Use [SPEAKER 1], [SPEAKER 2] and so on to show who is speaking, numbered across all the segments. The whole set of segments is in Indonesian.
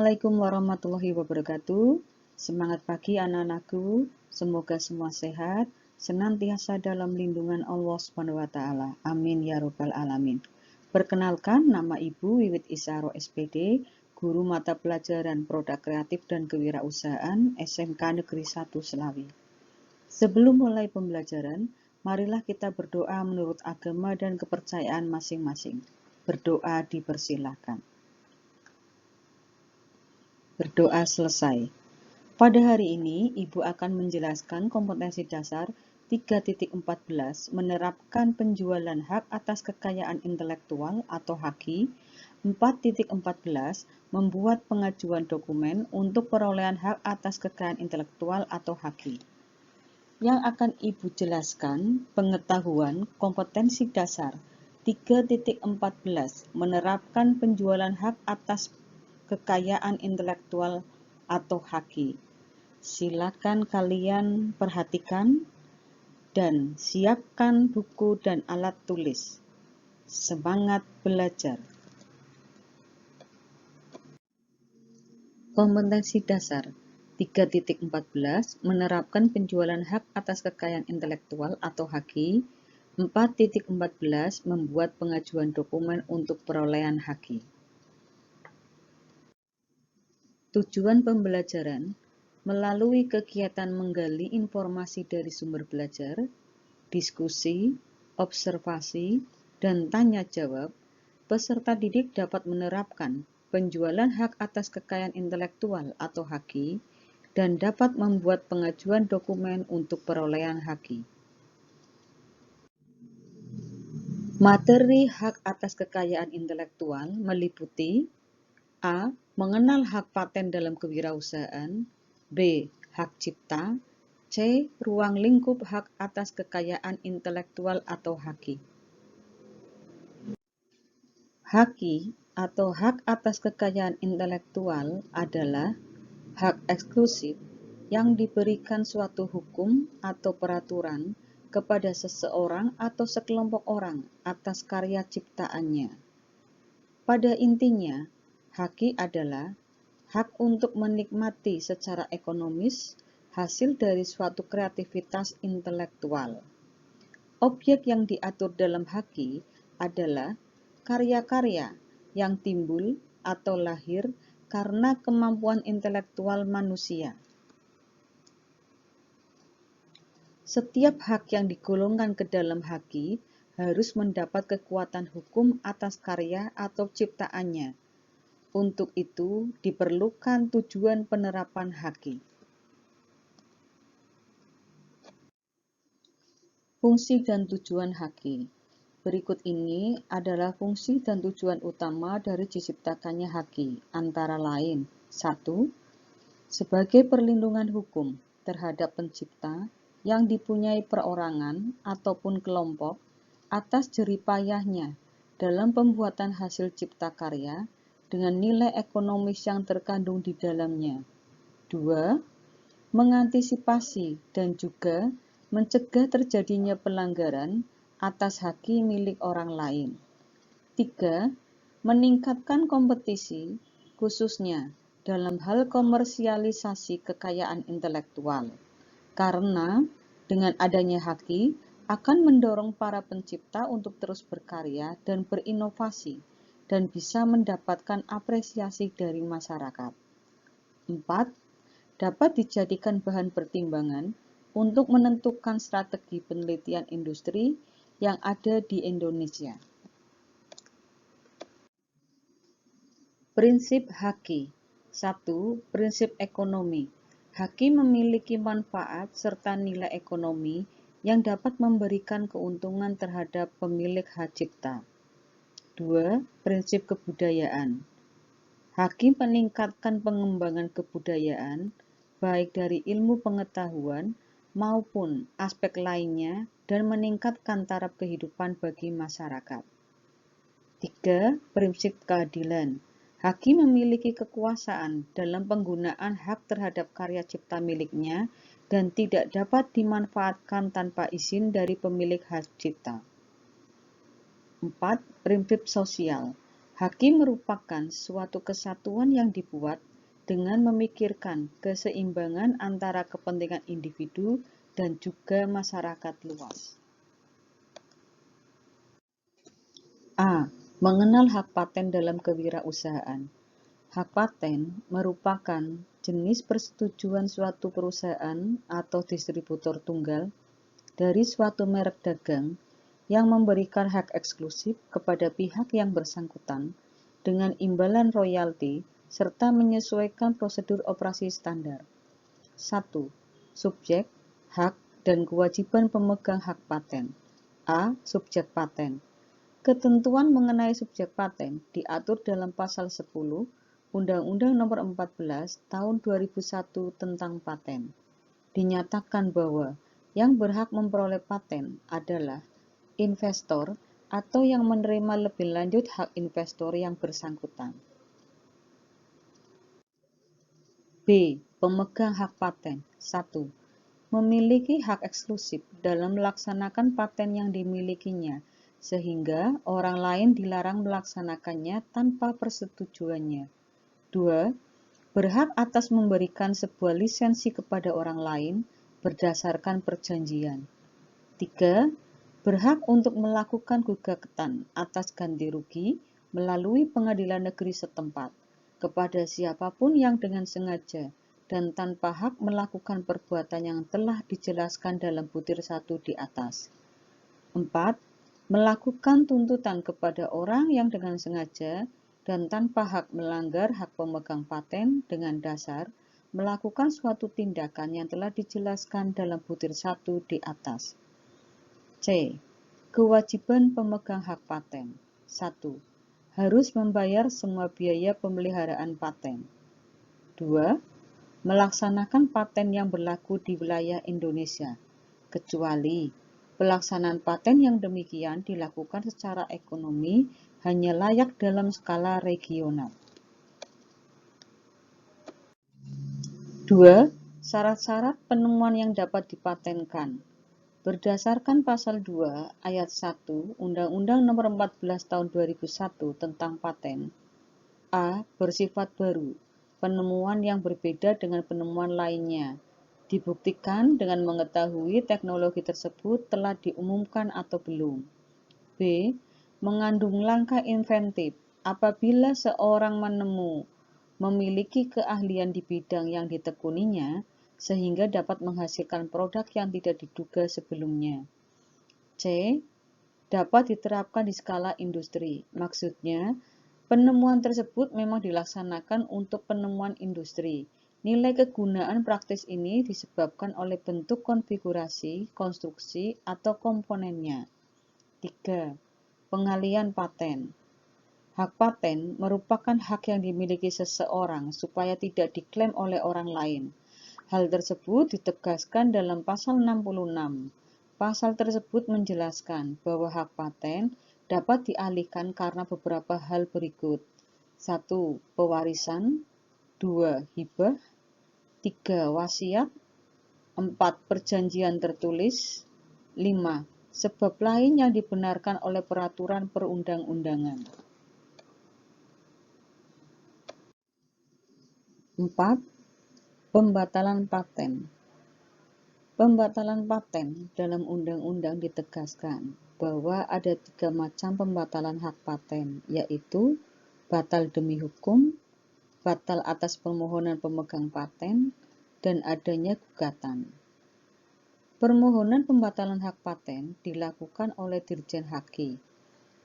[SPEAKER 1] Assalamualaikum warahmatullahi wabarakatuh. Semangat pagi anak-anakku. Semoga semua sehat, senantiasa dalam lindungan Allah SWT. Amin ya robbal alamin. Perkenalkan, nama Ibu Wiwit Isaro SPD, Guru Mata Pelajaran Produk Kreatif dan Kewirausahaan SMK Negeri 1 Selawi. Sebelum mulai pembelajaran, marilah kita berdoa menurut agama dan kepercayaan masing-masing. Berdoa dipersilahkan. Berdoa selesai. Pada hari ini, Ibu akan menjelaskan kompetensi dasar 3.14 menerapkan penjualan hak atas kekayaan intelektual atau HAKI, 4.14 membuat pengajuan dokumen untuk perolehan hak atas kekayaan intelektual atau HAKI. Yang akan Ibu jelaskan pengetahuan kompetensi dasar 3.14 menerapkan penjualan hak atas kekayaan intelektual atau HAKI. Silakan kalian perhatikan dan siapkan buku dan alat tulis. Semangat belajar. Kompetensi dasar 3.14 menerapkan penjualan hak atas kekayaan intelektual atau HAKI. 4.14 membuat pengajuan dokumen untuk perolehan HAKI. Tujuan pembelajaran melalui kegiatan menggali informasi dari sumber belajar, diskusi, observasi, dan tanya jawab, peserta didik dapat menerapkan penjualan hak atas kekayaan intelektual atau HAKI dan dapat membuat pengajuan dokumen untuk perolehan HAKI. Materi hak atas kekayaan intelektual meliputi A. Mengenal hak paten dalam kewirausahaan. B. Hak cipta. C. Ruang lingkup hak atas kekayaan intelektual atau HAKI. HAKI atau hak atas kekayaan intelektual adalah hak eksklusif yang diberikan suatu hukum atau peraturan kepada seseorang atau sekelompok orang atas karya ciptaannya. Pada intinya, HAKI adalah hak untuk menikmati secara ekonomis hasil dari suatu kreativitas intelektual. Objek yang diatur dalam HAKI adalah karya-karya yang timbul atau lahir karena kemampuan intelektual manusia. Setiap hak yang digolongkan ke dalam HAKI harus mendapat kekuatan hukum atas karya atau ciptaannya. Untuk itu diperlukan tujuan penerapan HAKI. Fungsi dan tujuan HAKI. Berikut ini adalah fungsi dan tujuan utama dari diciptakannya HAKI, antara lain 1. Sebagai perlindungan hukum terhadap pencipta yang dipunyai perorangan ataupun kelompok atas jeripayahnya dalam pembuatan hasil cipta karya dengan nilai ekonomis yang terkandung di dalamnya. 2. Mengantisipasi dan juga mencegah terjadinya pelanggaran atas HAKI milik orang lain. 3. Meningkatkan kompetisi, khususnya dalam hal komersialisasi kekayaan intelektual. Karena dengan adanya HAKI akan mendorong para pencipta untuk terus berkarya dan berinovasi dan bisa mendapatkan apresiasi dari masyarakat. 4. Dapat dijadikan bahan pertimbangan untuk menentukan strategi penelitian industri yang ada di Indonesia. Prinsip HAKI. 1. Prinsip ekonomi. HAKI memiliki manfaat serta nilai ekonomi yang dapat memberikan keuntungan terhadap pemilik hak cipta. 2. Prinsip kebudayaan. HAKI meningkatkan pengembangan kebudayaan, baik dari ilmu pengetahuan maupun aspek lainnya dan meningkatkan taraf kehidupan bagi masyarakat. 3. Prinsip keadilan. HAKI memiliki kekuasaan dalam penggunaan hak terhadap karya cipta miliknya dan tidak dapat dimanfaatkan tanpa izin dari pemilik hak cipta. 4. Prinsip sosial. HAKI merupakan suatu kesatuan yang dibuat dengan memikirkan keseimbangan antara kepentingan individu dan juga masyarakat luas. A. Mengenal hak paten dalam kewirausahaan. Hak paten merupakan jenis persetujuan suatu perusahaan atau distributor tunggal dari suatu merek dagang yang memberikan hak eksklusif kepada pihak yang bersangkutan dengan imbalan royalti serta menyesuaikan prosedur operasi standar. 1. Subjek, hak, dan kewajiban pemegang hak paten. A. Subjek paten. Ketentuan mengenai subjek paten diatur dalam pasal 10 Undang-Undang Nomor 14 Tahun 2001 tentang paten. Dinyatakan bahwa yang berhak memperoleh paten adalah investor atau yang menerima lebih lanjut hak investor yang bersangkutan. B. Pemegang hak paten. 1. Memiliki hak eksklusif dalam melaksanakan paten yang dimilikinya, sehingga orang lain dilarang melaksanakannya tanpa persetujuannya. 2. Berhak atas memberikan sebuah lisensi kepada orang lain berdasarkan perjanjian. 3. Berhak untuk melakukan gugatan atas ganti rugi melalui pengadilan negeri setempat kepada siapapun yang dengan sengaja dan tanpa hak melakukan perbuatan yang telah dijelaskan dalam butir 1 di atas. 4. Melakukan tuntutan kepada orang yang dengan sengaja dan tanpa hak melanggar hak pemegang paten dengan dasar melakukan suatu tindakan yang telah dijelaskan dalam butir 1 di atas. C. Kewajiban pemegang hak paten. 1. Harus membayar semua biaya pemeliharaan paten. 2. Melaksanakan paten yang berlaku di wilayah Indonesia, kecuali pelaksanaan paten yang demikian dilakukan secara ekonomi hanya layak dalam skala regional. 2. Syarat-syarat penemuan yang dapat dipatenkan. Berdasarkan pasal 2 ayat 1 Undang-Undang Nomor 14 Tahun 2001 tentang paten, A. Bersifat baru, penemuan yang berbeda dengan penemuan lainnya, dibuktikan dengan mengetahui teknologi tersebut telah diumumkan atau belum. B. Mengandung langkah inventif apabila seorang menemu memiliki keahlian di bidang yang ditekuninya sehingga dapat menghasilkan produk yang tidak diduga sebelumnya. C. Dapat diterapkan di skala industri, maksudnya penemuan tersebut memang dilaksanakan untuk penemuan industri. Nilai kegunaan praktis ini disebabkan oleh bentuk konfigurasi, konstruksi, atau komponennya. 3. Pengalian paten. Hak paten merupakan hak yang dimiliki seseorang supaya tidak diklaim oleh orang lain. Hal tersebut ditegaskan dalam pasal 66. Pasal tersebut menjelaskan bahwa hak paten dapat dialihkan karena beberapa hal berikut. 1. Pewarisan. 2. Hibah. 3. Wasiat. 4. Perjanjian tertulis. 5. Sebab lain yang dibenarkan oleh peraturan perundang-undangan. 4. Pembatalan paten. Pembatalan paten dalam undang-undang ditegaskan bahwa ada 3 macam pembatalan hak paten, yaitu batal demi hukum, batal atas permohonan pemegang paten, dan adanya gugatan. Permohonan pembatalan hak paten dilakukan oleh Dirjen Haki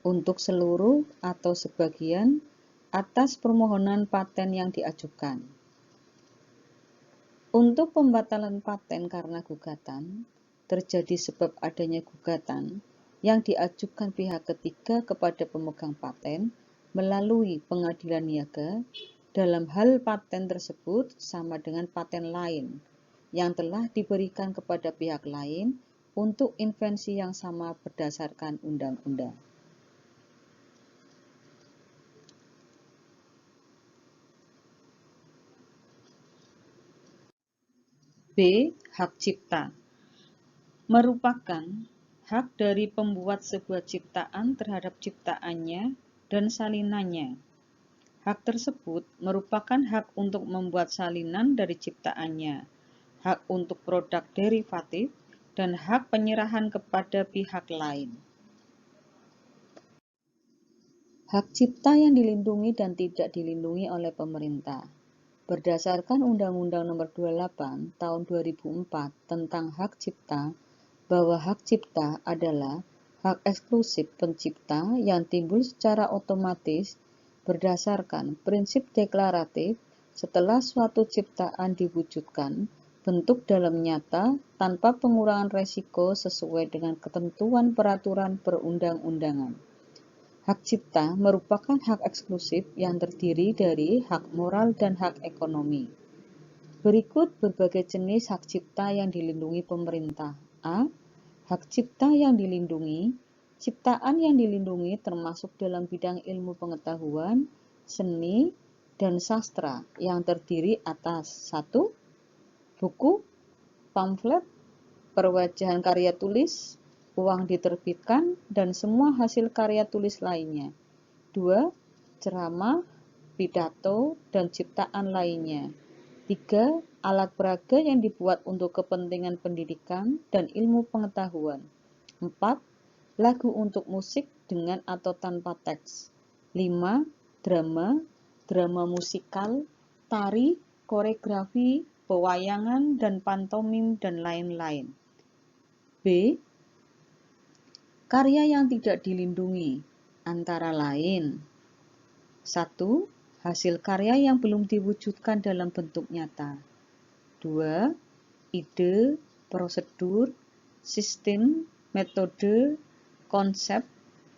[SPEAKER 1] untuk seluruh atau sebagian atas permohonan paten yang diajukan. Untuk pembatalan paten karena gugatan, terjadi sebab adanya gugatan yang diajukan pihak ketiga kepada pemegang paten melalui pengadilan niaga dalam hal paten tersebut sama dengan paten lain yang telah diberikan kepada pihak lain untuk invensi yang sama berdasarkan undang-undang. B. Hak cipta merupakan hak dari pembuat sebuah ciptaan terhadap ciptaannya dan salinannya. Hak tersebut merupakan hak untuk membuat salinan dari ciptaannya, hak untuk produk derivatif, dan hak penyerahan kepada pihak lain. Hak cipta yang dilindungi dan tidak dilindungi oleh pemerintah. Berdasarkan Undang-Undang Nomor 28 Tahun 2004 tentang hak cipta, bahwa hak cipta adalah hak eksklusif pencipta yang timbul secara otomatis berdasarkan prinsip deklaratif setelah suatu ciptaan diwujudkan, bentuk dalam nyata tanpa pengurangan resiko sesuai dengan ketentuan peraturan perundang-undangan. Hak cipta merupakan hak eksklusif yang terdiri dari hak moral dan hak ekonomi. Berikut berbagai jenis hak cipta yang dilindungi pemerintah. A. Hak cipta yang dilindungi. Ciptaan yang dilindungi termasuk dalam bidang ilmu pengetahuan, seni, dan sastra yang terdiri atas 1. Buku, pamflet, perwajahan karya tulis, uang diterbitkan, dan semua hasil karya tulis lainnya. 2. Ceramah, pidato, dan ciptaan lainnya. 3. Alat peraga yang dibuat untuk kepentingan pendidikan dan ilmu pengetahuan. 4. Lagu untuk musik dengan atau tanpa teks. 5. Drama, drama musikal, tari, koreografi, pewayangan, dan pantomim, dan lain-lain. B. Karya yang tidak dilindungi, antara lain 1. Hasil karya yang belum diwujudkan dalam bentuk nyata. 2. Ide, prosedur, sistem, metode, konsep,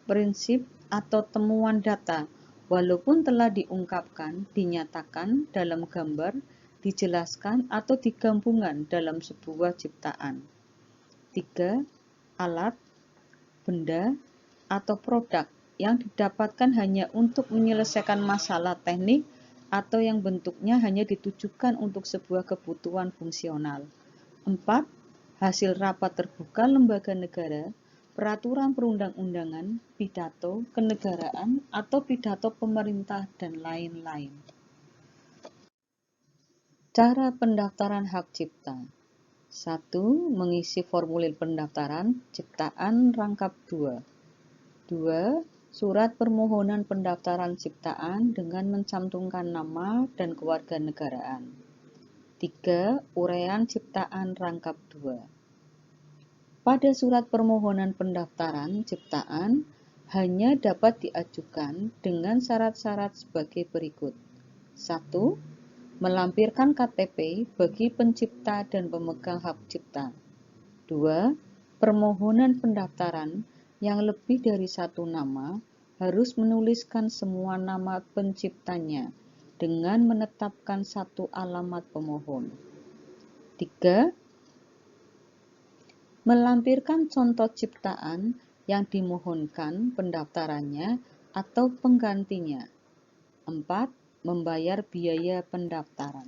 [SPEAKER 1] prinsip, atau temuan data, walaupun telah diungkapkan, dinyatakan dalam gambar, dijelaskan, atau digabungkan dalam sebuah ciptaan. 3. Alat, benda, atau produk yang didapatkan hanya untuk menyelesaikan masalah teknik atau yang bentuknya hanya ditujukan untuk sebuah kebutuhan fungsional. 4. Hasil rapat terbuka lembaga negara, peraturan perundang-undangan, pidato kenegaraan, atau pidato pemerintah, dan lain-lain. Cara pendaftaran hak cipta. 1. Mengisi formulir pendaftaran ciptaan rangkap 2. 2. Surat permohonan pendaftaran ciptaan dengan mencantumkan nama dan kewarganegaraan. 3. Uraian ciptaan rangkap 2. Pada surat permohonan pendaftaran ciptaan hanya dapat diajukan dengan syarat-syarat sebagai berikut. 1. Melampirkan KTP bagi pencipta dan pemegang hak cipta. 2. Permohonan pendaftaran yang lebih dari satu nama harus menuliskan semua nama penciptanya dengan menetapkan satu alamat pemohon. 3. Melampirkan contoh ciptaan yang dimohonkan pendaftarannya atau penggantinya. 4. Membayar biaya pendaftaran.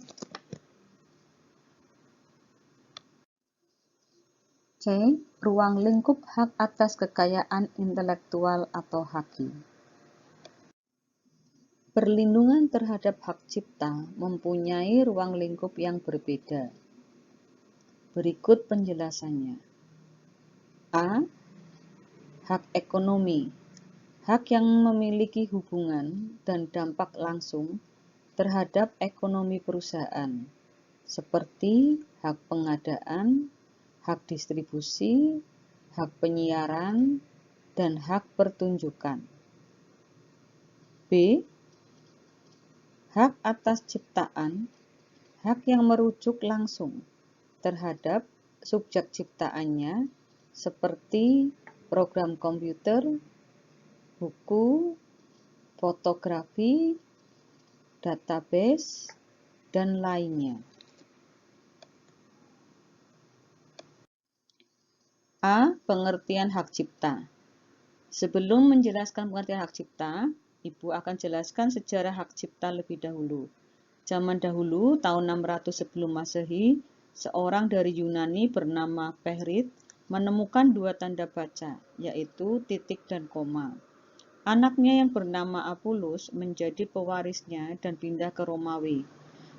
[SPEAKER 1] C. Ruang lingkup hak atas kekayaan intelektual atau HAKI. Perlindungan terhadap hak cipta mempunyai ruang lingkup yang berbeda. Berikut penjelasannya. A. Hak ekonomi. Hak yang memiliki hubungan dan dampak langsung terhadap ekonomi perusahaan, seperti hak pengadaan, hak distribusi, hak penyiaran, dan hak pertunjukan. B. Hak atas ciptaan, hak yang merujuk langsung terhadap subjek ciptaannya, seperti program komputer, buku, fotografi, database, dan lainnya. A. Pengertian hak cipta. Sebelum menjelaskan pengertian hak cipta, Ibu akan jelaskan sejarah hak cipta lebih dahulu. Zaman dahulu, tahun 600 sebelum Masehi, seorang dari Yunani bernama Pehrit menemukan dua tanda baca, yaitu titik dan koma. Anaknya yang bernama Apulus menjadi pewarisnya dan pindah ke Romawi.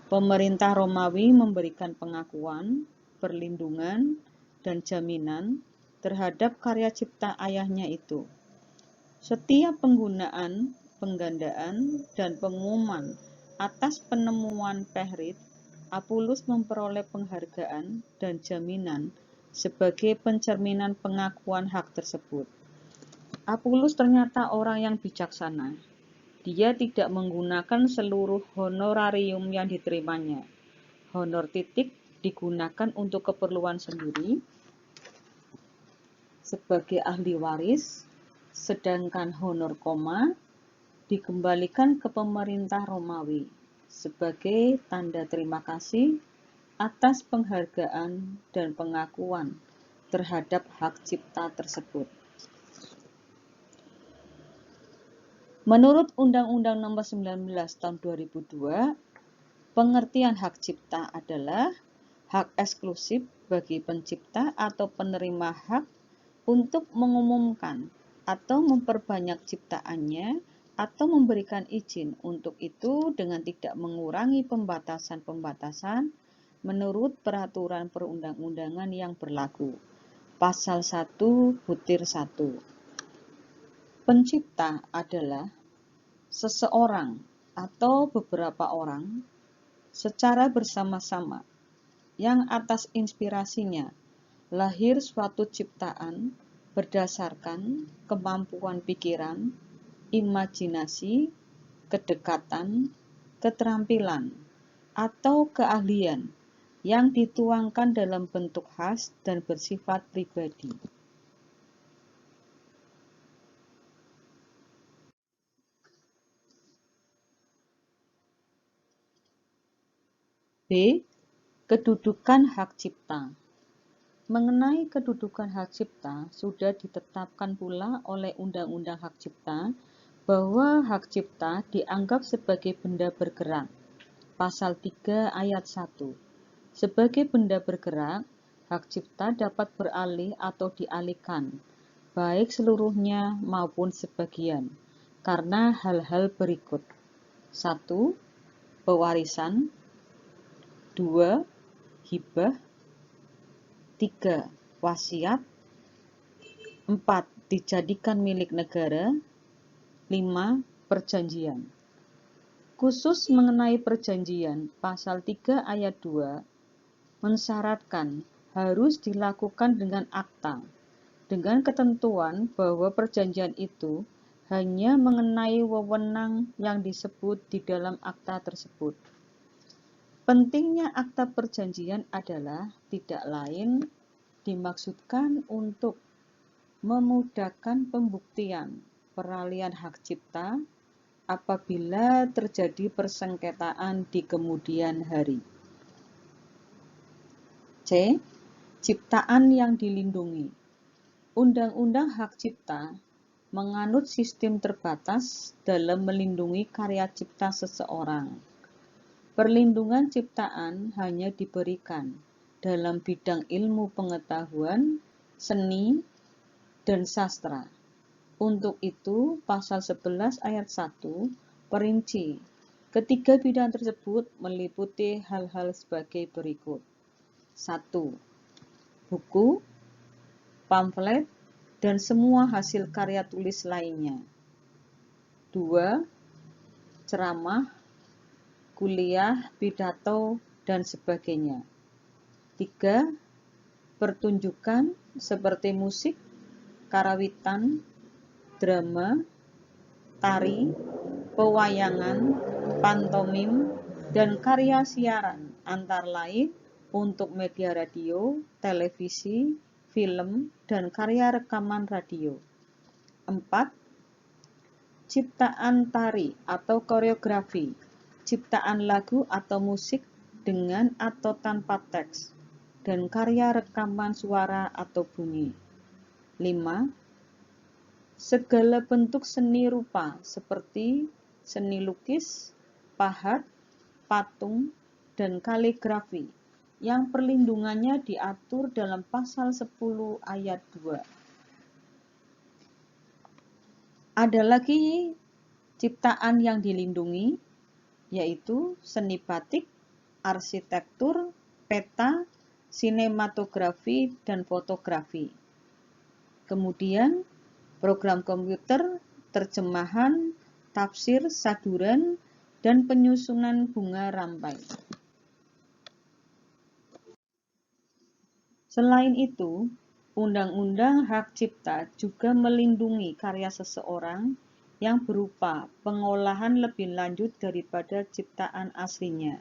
[SPEAKER 1] Pemerintah Romawi memberikan pengakuan, perlindungan, dan jaminan terhadap karya cipta ayahnya itu. Setiap penggunaan, penggandaan, dan pengumuman atas penemuan Pehrit, Apulus memperoleh penghargaan dan jaminan sebagai pencerminan pengakuan hak tersebut. Apulus ternyata orang yang bijaksana. Dia tidak menggunakan seluruh honorarium yang diterimanya. Honor titik digunakan untuk keperluan sendiri sebagai ahli waris, sedangkan honor koma dikembalikan ke pemerintah Romawi sebagai tanda terima kasih atas penghargaan dan pengakuan terhadap hak cipta tersebut. Menurut Undang-Undang Nomor 19 Tahun 2002, pengertian hak cipta adalah hak eksklusif bagi pencipta atau penerima hak untuk mengumumkan atau memperbanyak ciptaannya atau memberikan izin untuk itu dengan tidak mengurangi pembatasan-pembatasan menurut peraturan perundang-undangan yang berlaku. Pasal 1/1. Pencipta adalah seseorang atau beberapa orang secara bersama-sama yang atas inspirasinya lahir suatu ciptaan berdasarkan kemampuan pikiran, imajinasi, kedekatan, keterampilan, atau keahlian yang dituangkan dalam bentuk khas dan bersifat pribadi. B. Kedudukan hak cipta. Mengenai kedudukan hak cipta, sudah ditetapkan pula oleh Undang-Undang Hak Cipta bahwa hak cipta dianggap sebagai benda bergerak. Pasal 3 ayat 1. Sebagai benda bergerak, hak cipta dapat beralih atau dialihkan, baik seluruhnya maupun sebagian, karena hal-hal berikut. 1. Pewarisan. 2. Hibah. 3. Wasiat. 4. Dijadikan milik negara. 5. Perjanjian. Khusus mengenai perjanjian, pasal 3 ayat 2 mensyaratkan harus dilakukan dengan akta, dengan ketentuan bahwa perjanjian itu hanya mengenai wewenang yang disebut di dalam akta tersebut. Pentingnya akta perjanjian adalah tidak lain dimaksudkan untuk memudahkan pembuktian peralihan hak cipta apabila terjadi persengketaan di kemudian hari. C. Ciptaan yang dilindungi. Undang-Undang Hak Cipta menganut sistem terbatas dalam melindungi karya cipta seseorang. Perlindungan ciptaan hanya diberikan dalam bidang ilmu pengetahuan, seni, dan sastra. Untuk itu, pasal 11 ayat 1 perinci. Ketiga bidang tersebut meliputi hal-hal sebagai berikut. 1. Buku, pamflet, dan semua hasil karya tulis lainnya. 2. Ceramah, kuliah, pidato, dan sebagainya. 3. Pertunjukan seperti musik, karawitan, drama, tari, pewayangan, pantomim, dan karya siaran, antara lain untuk media radio, televisi, film, dan karya rekaman radio. 4. Ciptaan tari atau koreografi, ciptaan lagu atau musik dengan atau tanpa teks, dan karya rekaman suara atau bunyi. 5. Segala bentuk seni rupa seperti seni lukis, pahat, patung, dan kaligrafi yang perlindungannya diatur dalam pasal 10 ayat 2. Ada lagi ciptaan yang dilindungi, yaitu seni batik, arsitektur, peta, sinematografi, dan fotografi. Kemudian, program komputer, terjemahan, tafsir, saduran, dan penyusunan bunga rampai. Selain itu, Undang-Undang Hak Cipta juga melindungi karya seseorang yang berupa pengolahan lebih lanjut daripada ciptaan aslinya.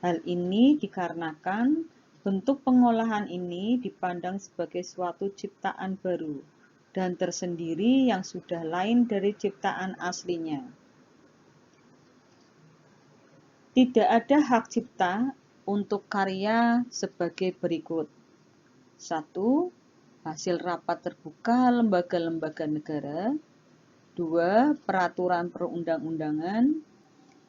[SPEAKER 1] Hal ini dikarenakan bentuk pengolahan ini dipandang sebagai suatu ciptaan baru dan tersendiri yang sudah lain dari ciptaan aslinya. Tidak ada hak cipta untuk karya sebagai berikut. 1. Hasil rapat terbuka lembaga-lembaga negara. 2. Peraturan perundang-undangan.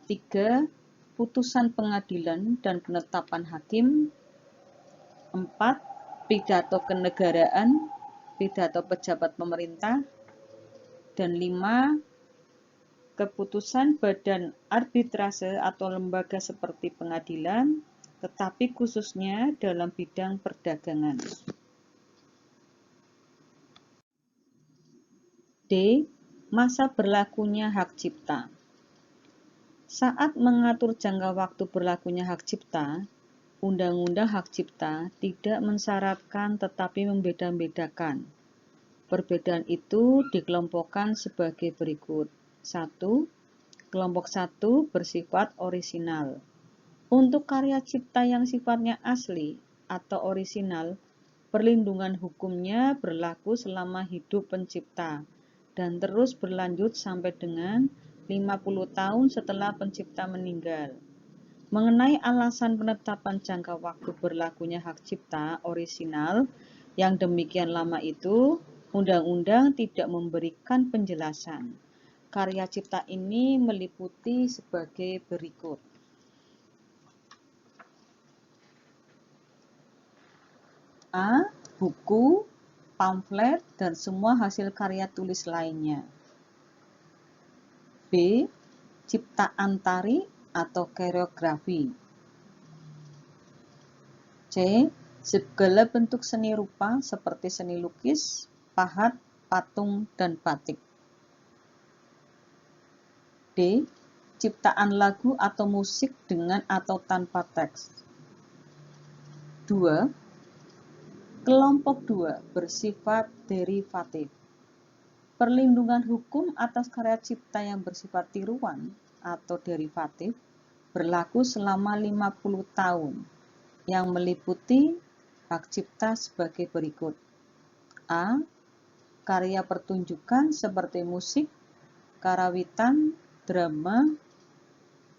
[SPEAKER 1] 3. Putusan pengadilan dan penetapan hakim. 4. Pidato kenegaraan, pidato pejabat pemerintah. Dan 5. Keputusan badan arbitrase atau lembaga seperti pengadilan, tetapi khususnya dalam bidang perdagangan. D. Masa berlakunya hak cipta. Saat mengatur jangka waktu berlakunya hak cipta, Undang-Undang Hak Cipta tidak mensyaratkan tetapi membeda-bedakan. Perbedaan itu dikelompokkan sebagai berikut. 1. Kelompok 1 bersifat orisinal. Untuk karya cipta yang sifatnya asli atau orisinal, perlindungan hukumnya berlaku selama hidup pencipta dan terus berlanjut sampai dengan 50 tahun setelah pencipta meninggal. Mengenai alasan penetapan jangka waktu berlakunya hak cipta orisinal yang demikian lama itu, undang-undang tidak memberikan penjelasan. Karya cipta ini meliputi sebagai berikut. A. Buku, pamflet, dan semua hasil karya tulis lainnya. B. Ciptaan tari atau koreografi. C. Segala bentuk seni rupa seperti seni lukis, pahat, patung, dan batik. D. Ciptaan lagu atau musik dengan atau tanpa teks. 2. Kelompok 2 bersifat derivatif. Perlindungan hukum atas karya cipta yang bersifat tiruan atau derivatif berlaku selama 50 tahun yang meliputi hak cipta sebagai berikut. A. Karya pertunjukan seperti musik, karawitan, drama,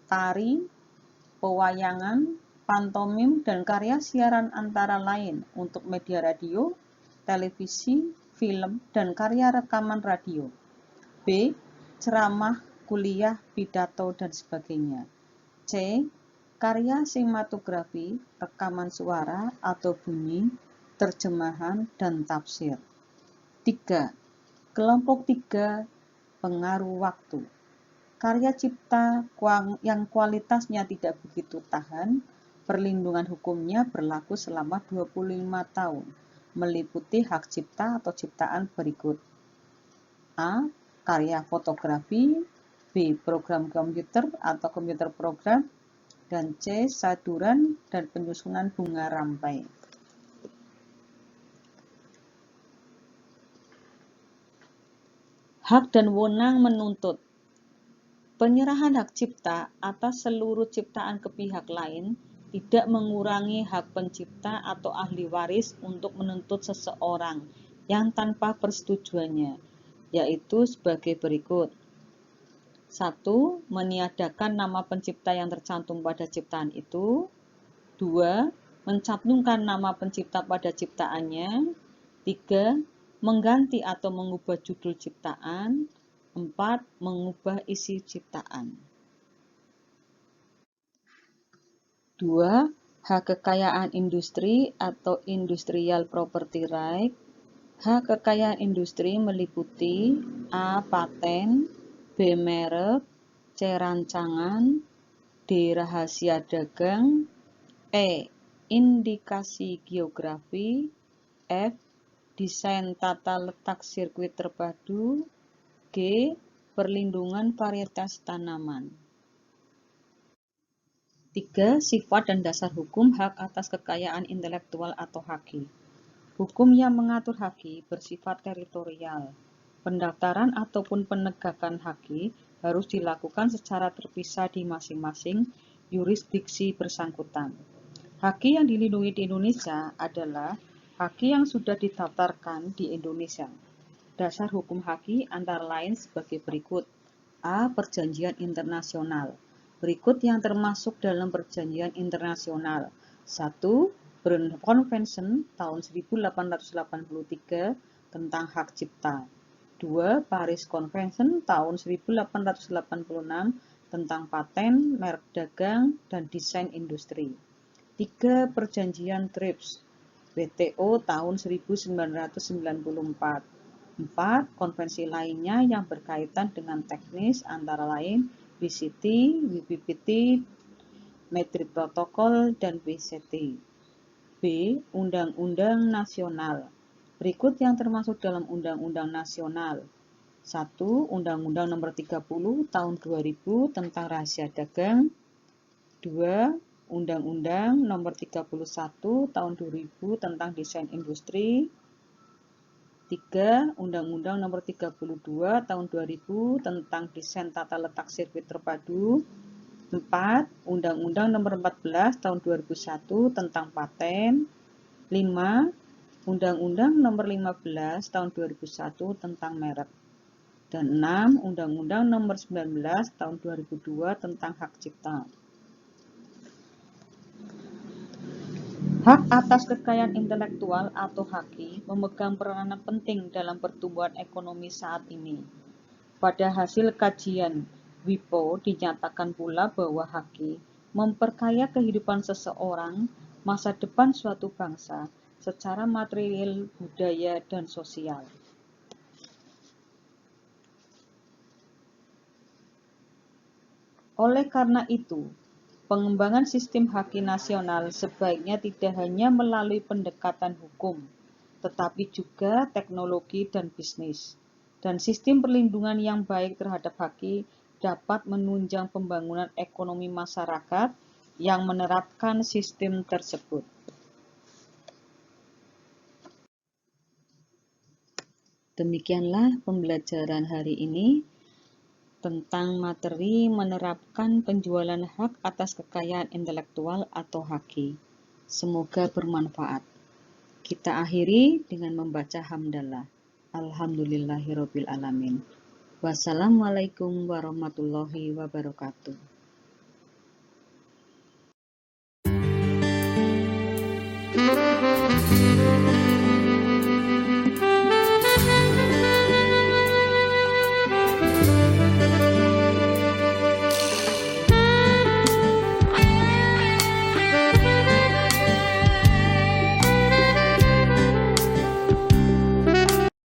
[SPEAKER 1] tari, pewayangan, pantomim, dan karya siaran antara lain untuk media radio, televisi, film, dan karya rekaman radio. B. Ceramah, kuliah, pidato, dan sebagainya. C. Karya sinematografi, rekaman suara atau bunyi, terjemahan, dan tafsir. 3. Kelompok 3 pengaruh waktu. Karya cipta yang kualitasnya tidak begitu tahan, perlindungan hukumnya berlaku selama 25 tahun, meliputi hak cipta atau ciptaan berikut. A. Karya fotografi. B. Program komputer atau komputer program. Dan C. Saduran dan penyusunan bunga rampai. Hak dan wewenang menuntut. Penyerahan hak cipta atas seluruh ciptaan ke pihak lain tidak mengurangi hak pencipta atau ahli waris untuk menuntut seseorang yang tanpa persetujuannya, yaitu sebagai berikut. 1. Meniadakan nama pencipta yang tercantum pada ciptaan itu. 2. Mencantumkan nama pencipta pada ciptaannya. 3. Mengganti atau mengubah judul ciptaan. 4. Mengubah isi ciptaan. 2. Hak kekayaan industri atau industrial property right. Hak kekayaan industri meliputi A. Paten, B. Merek, C. Rancangan, D. Rahasia dagang, E. Indikasi geografi, F. Desain tata letak sirkuit terpadu, G. Perlindungan varietas tanaman. 3. Sifat dan dasar hukum hak atas kekayaan intelektual atau HAKI. Hukum yang mengatur HAKI bersifat teritorial. Pendaftaran ataupun penegakan HAKI harus dilakukan secara terpisah di masing-masing yurisdiksi bersangkutan. HAKI yang dilindungi di Indonesia adalah HAKI yang sudah didaftarkan di Indonesia. Dasar hukum HAKI antara lain sebagai berikut. A. Perjanjian internasional. Berikut yang termasuk dalam perjanjian internasional. 1. Bern Convention tahun 1883 tentang hak cipta. 2. Paris Convention tahun 1886 tentang paten, merek dagang, dan desain industri. 3. Perjanjian TRIPS WTO tahun 1994. 4. Konvensi lainnya yang berkaitan dengan teknis antara lain WCT, WPPT, Madrid Protokol, dan WCT. B. Undang-undang nasional. Berikut yang termasuk dalam undang-undang nasional. 1. Undang-Undang Nomor 30 Tahun 2000 tentang rahasia dagang. 2. Undang-Undang Nomor 31 Tahun 2000 tentang desain industri. 3. Undang-Undang Nomor 32 Tahun 2000 tentang desain tata letak sirkuit terpadu. 4. Undang-Undang Nomor 14 Tahun 2001 tentang paten. 5. Undang-Undang Nomor 15 Tahun 2001 tentang merek. Dan 6. Undang-Undang Nomor 19 Tahun 2002 tentang hak cipta. Hak atas kekayaan intelektual atau HAKI memegang peranan penting dalam pertumbuhan ekonomi saat ini. Pada hasil kajian WIPO dinyatakan pula bahwa HAKI memperkaya kehidupan seseorang, masa depan suatu bangsa, secara material, budaya, dan sosial. Oleh karena itu, pengembangan sistem HAKI nasional sebaiknya tidak hanya melalui pendekatan hukum, tetapi juga teknologi dan bisnis. Dan sistem perlindungan yang baik terhadap HAKI dapat menunjang pembangunan ekonomi masyarakat yang menerapkan sistem tersebut. Demikianlah pembelajaran hari ini tentang materi menerapkan penjualan hak atas kekayaan intelektual atau HAKI. Semoga bermanfaat. Kita akhiri dengan membaca hamdalah. Alhamdulillahirabbil alamin. Wassalamualaikum warahmatullahi wabarakatuh.